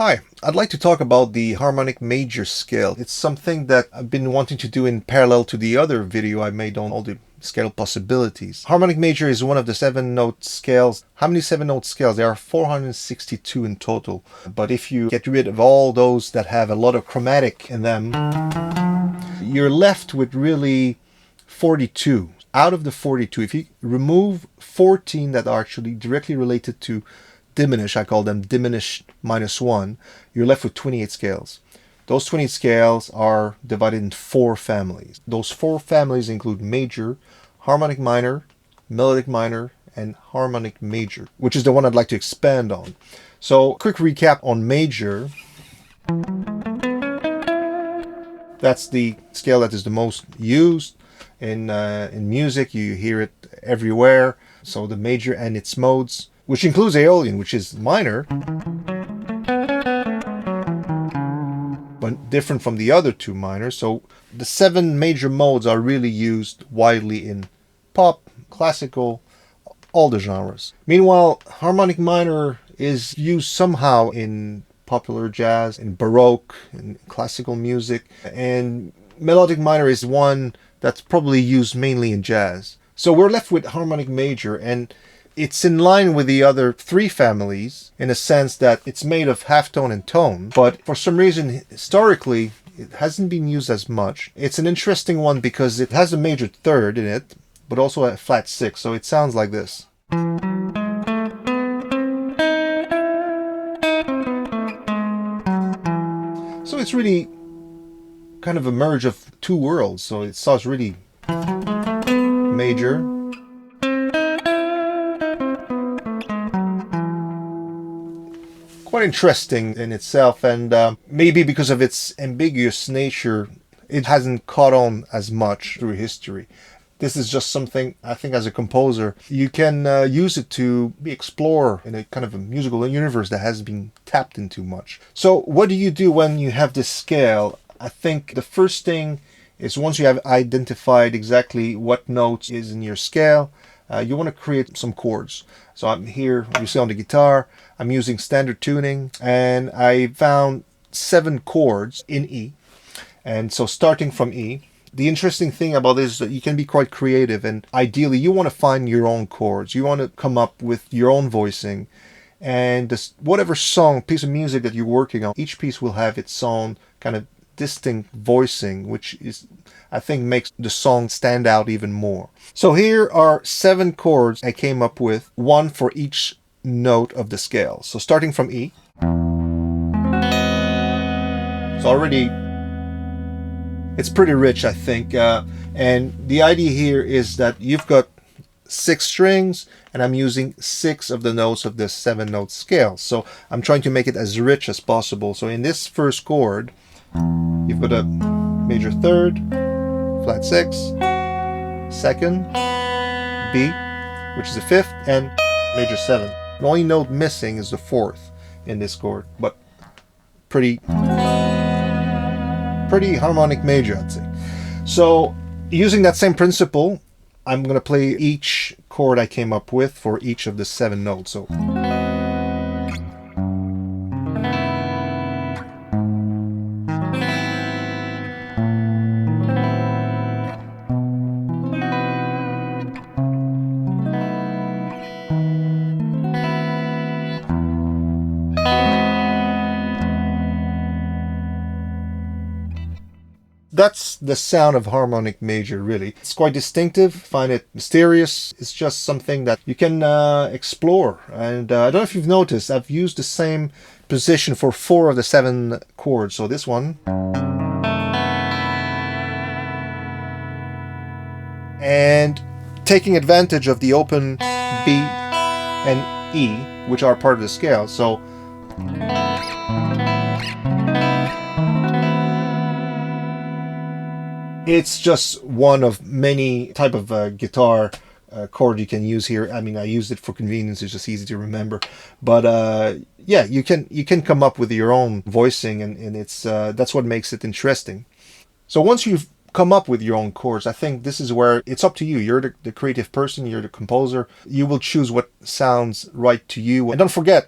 Hi, I'd like to talk about the harmonic major scale. It's something that I've been wanting to do in parallel to the other video I made on all the scale possibilities. Harmonic major is one of the 7-note scales. How many 7-note scales? There are 462 in total. But if you get rid of all those that have a lot of chromatic in them, you're left with really 42. Out of the 42, if you remove 14 that are actually directly related to diminish, I call them diminished -1, you're left with 28 scales. Those 28 scales are divided in 4 families. Those 4 families include major, harmonic minor, melodic minor, and harmonic major, which is the one I'd like to expand on. So, quick recap on major. That's the scale that is the most used in music. You hear it everywhere. So the major and its modes, which includes Aeolian, which is minor, but different from the other 2 minors. So the 7 major modes are really used widely in pop, classical, all the genres. Meanwhile, harmonic minor is used somehow in popular jazz, in Baroque, in classical music, and melodic minor is one that's probably used mainly in jazz. So we're left with harmonic major, and it's in line with the other 3 families in a sense that it's made of half tone and tone, but for some reason, historically, it hasn't been used as much. It's an interesting one because it has a major third in it, but also a flat 6, so it sounds like this. So it's really kind of a merge of 2 worlds, so it sounds really major. Quite interesting in itself, and maybe because of its ambiguous nature, it hasn't caught on as much through history. This is just something, I think, as a composer, you can use it to explore in a kind of a musical universe that hasn't been tapped into much. So what do you do when you have this scale? I think the first thing is, once you have identified exactly what notes is in your scale, you want to create some chords. So I'm here, you see on the guitar, I'm using standard tuning, and I found 7 chords in E. And so starting from E, the interesting thing about this is that you can be quite creative, and ideally you want to find your own chords. You want to come up with your own voicing, and whatever song, piece of music that you're working on, each piece will have its own kind of distinct voicing, which is, I think, makes the song stand out even more. So here are 7 chords I came up with, one for each note of the scale. So starting from E, it's already, it's pretty rich, I think, and the idea here is that you've got 6 strings, and I'm using 6 of the notes of this 7-note scale. So I'm trying to make it as rich as possible. So in this first chord, you've got a major third, flat 6, second, B, which is the 5th, and major 7. The only note missing is the 4th in this chord, but pretty harmonic major, I'd say. So using that same principle, I'm going to play each chord I came up with for each of the 7 notes. So that's the sound of harmonic major, really. It's quite distinctive. Find it mysterious. It's just something that you can explore. And I don't know if you've noticed, I've used the same position for 4 of the 7 chords. So this one. And taking advantage of the open B and E, which are part of the scale. So it's just one of many type of guitar chord you can use here. I mean, I used it for convenience. It's just easy to remember. But yeah, you can come up with your own voicing, and it's that's what makes it interesting. So once you've come up with your own chords, I think this is where it's up to you. You're the creative person. You're the composer. You will choose what sounds right to you. And don't forget,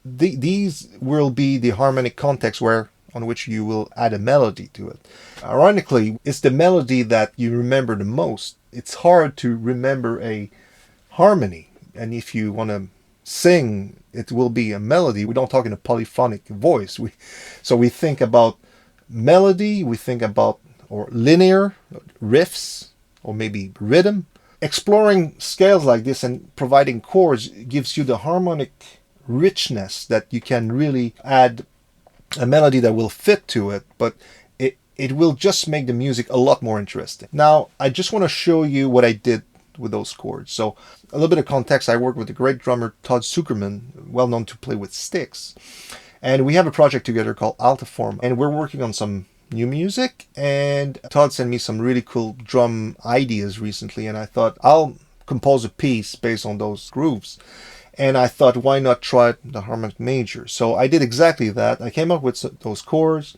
these will be the harmonic context on which you will add a melody to it. Ironically, it's the melody that you remember the most. It's hard to remember a harmony, and if you want to sing, it will be a melody. We don't talk in a polyphonic voice. So we think about melody, we think about or linear riffs, or maybe rhythm. Exploring scales like this and providing chords gives you the harmonic richness that you can really add a melody that will fit to it, but it will just make the music a lot more interesting. Now, I just want to show you what I did with those chords. So a little bit of context: I work with the great drummer Todd Zuckerman, well known to play with sticks, and we have a project together called Altiform, and we're working on some new music, and Todd sent me some really cool drum ideas recently, and I thought I'll compose a piece based on those grooves. And I thought, why not try the harmonic major? So I did exactly that. I came up with those chords,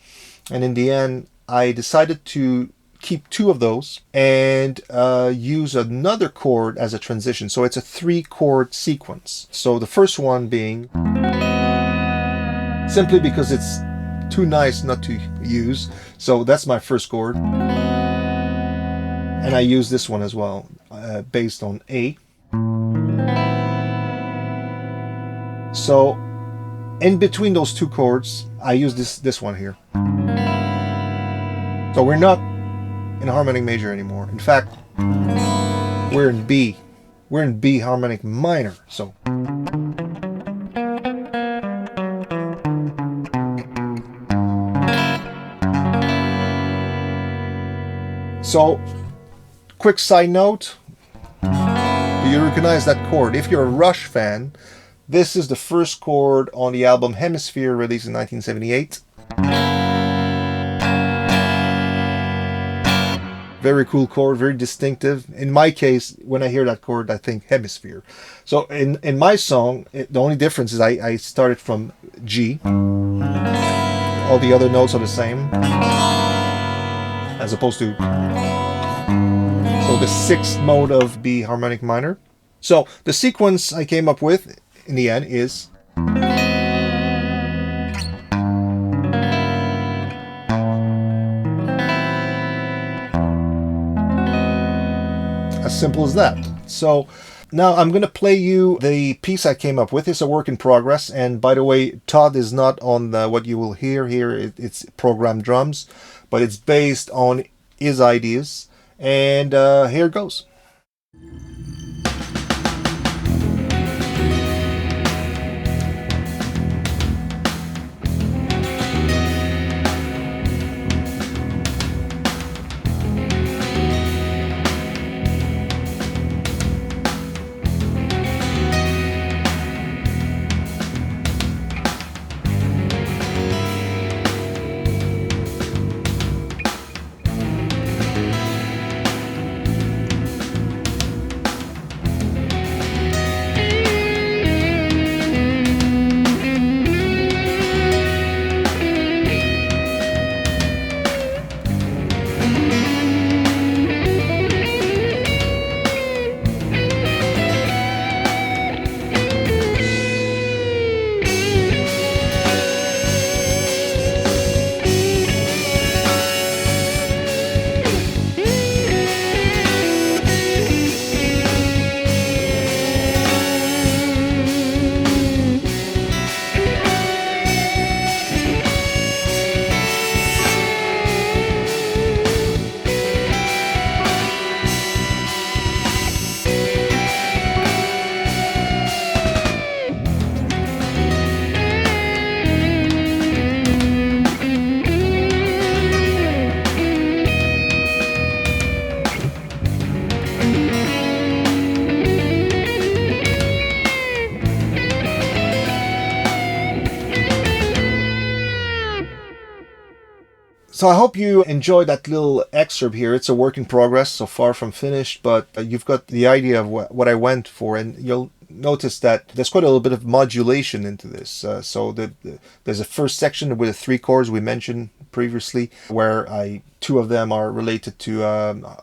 and in the end I decided to keep two of those and use another chord as a transition. So it's a 3-chord sequence. So the first one being, simply because it's too nice not to use, so that's my first chord, and I use this one as well, based on A. So in between those two chords I use this one here. So we're not in harmonic major anymore. In fact, we're in B. We're in B harmonic minor. So quick side note, do you recognize that chord? If you're a Rush fan, this is the first chord on the album Hemisphere, released in 1978. Very cool chord, very distinctive. In my case, when I hear that chord, I think Hemisphere. So in my song, the only difference is I started from G. All the other notes are the same, as opposed to the 6th mode of B harmonic minor. So the sequence I came up with in the end is as simple as that. So now I'm going to play you the piece I came up with. It's a work in progress, and by the way, Todd is not on what you will hear here. It's programmed drums, but it's based on his ideas, and here it goes. So I hope you enjoyed that little excerpt here. It's a work in progress, so far from finished, but you've got the idea of what I went for, and you'll notice that there's quite a little bit of modulation into this. There's a first section with the 3 chords we mentioned previously, where two of them are related to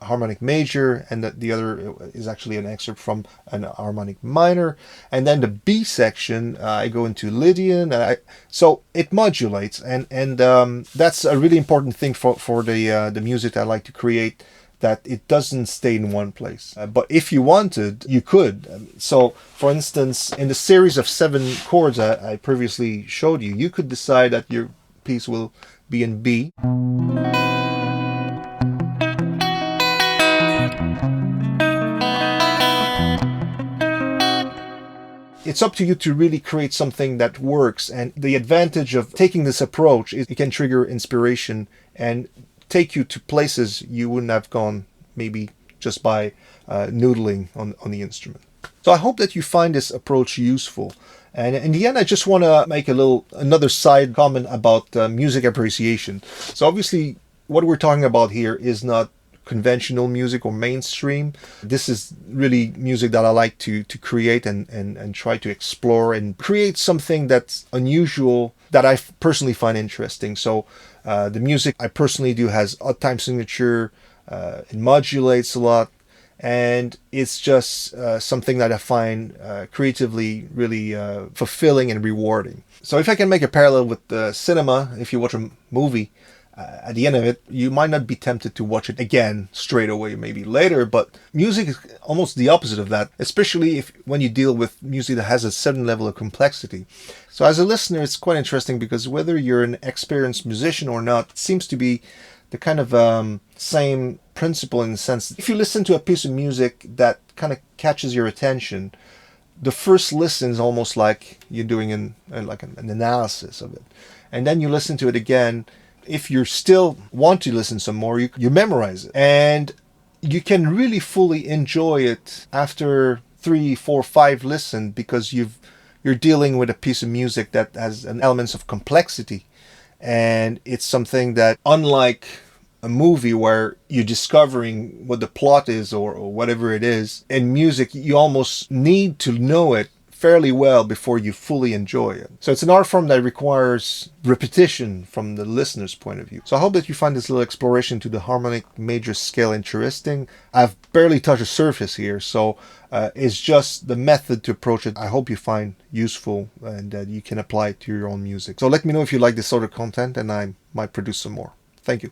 harmonic major, and the other is actually an excerpt from an harmonic minor. And then the B section, I go into Lydian. So it modulates, and that's a really important thing for the music I like to create, that it doesn't stay in one place. But if you wanted, you could. So, for instance, in the series of 7 chords I previously showed you, you could decide that your piece will be in B. It's up to you to really create something that works. And the advantage of taking this approach is it can trigger inspiration and take you to places you wouldn't have gone maybe just by noodling on the instrument. So I hope that you find this approach useful. And in the end, I just want to make another side comment about music appreciation. So obviously, what we're talking about here is not conventional music or mainstream. This is really music that I like to create and try to explore and create something that's unusual that I personally find interesting. So the music I personally do has odd time signature, it modulates a lot, and it's just something that I find creatively really fulfilling and rewarding. So if I can make a parallel with cinema, if you watch a movie, at the end of it, you might not be tempted to watch it again straight away, maybe later, but music is almost the opposite of that, especially when you deal with music that has a certain level of complexity. So as a listener, it's quite interesting, because whether you're an experienced musician or not, it seems to be the kind of same principle, in the sense if you listen to a piece of music that kind of catches your attention, the first listen is almost like you're doing an analysis of it. And then you listen to it again. If you still want to listen some more, you memorize it. And you can really fully enjoy it after 3, 4, 5 listens, because you're dealing with a piece of music that has an elements of complexity. And it's something that, unlike a movie where you're discovering what the plot is or whatever it is, in music, you almost need to know it fairly well before you fully enjoy it. So it's an art form that requires repetition from the listener's point of view. So I hope that you find this little exploration to the harmonic major scale interesting. I've barely touched the surface here, so it's just the method to approach it I hope you find useful and that you can apply it to your own music. So let me know if you like this sort of content, and I might produce some more. Thank you.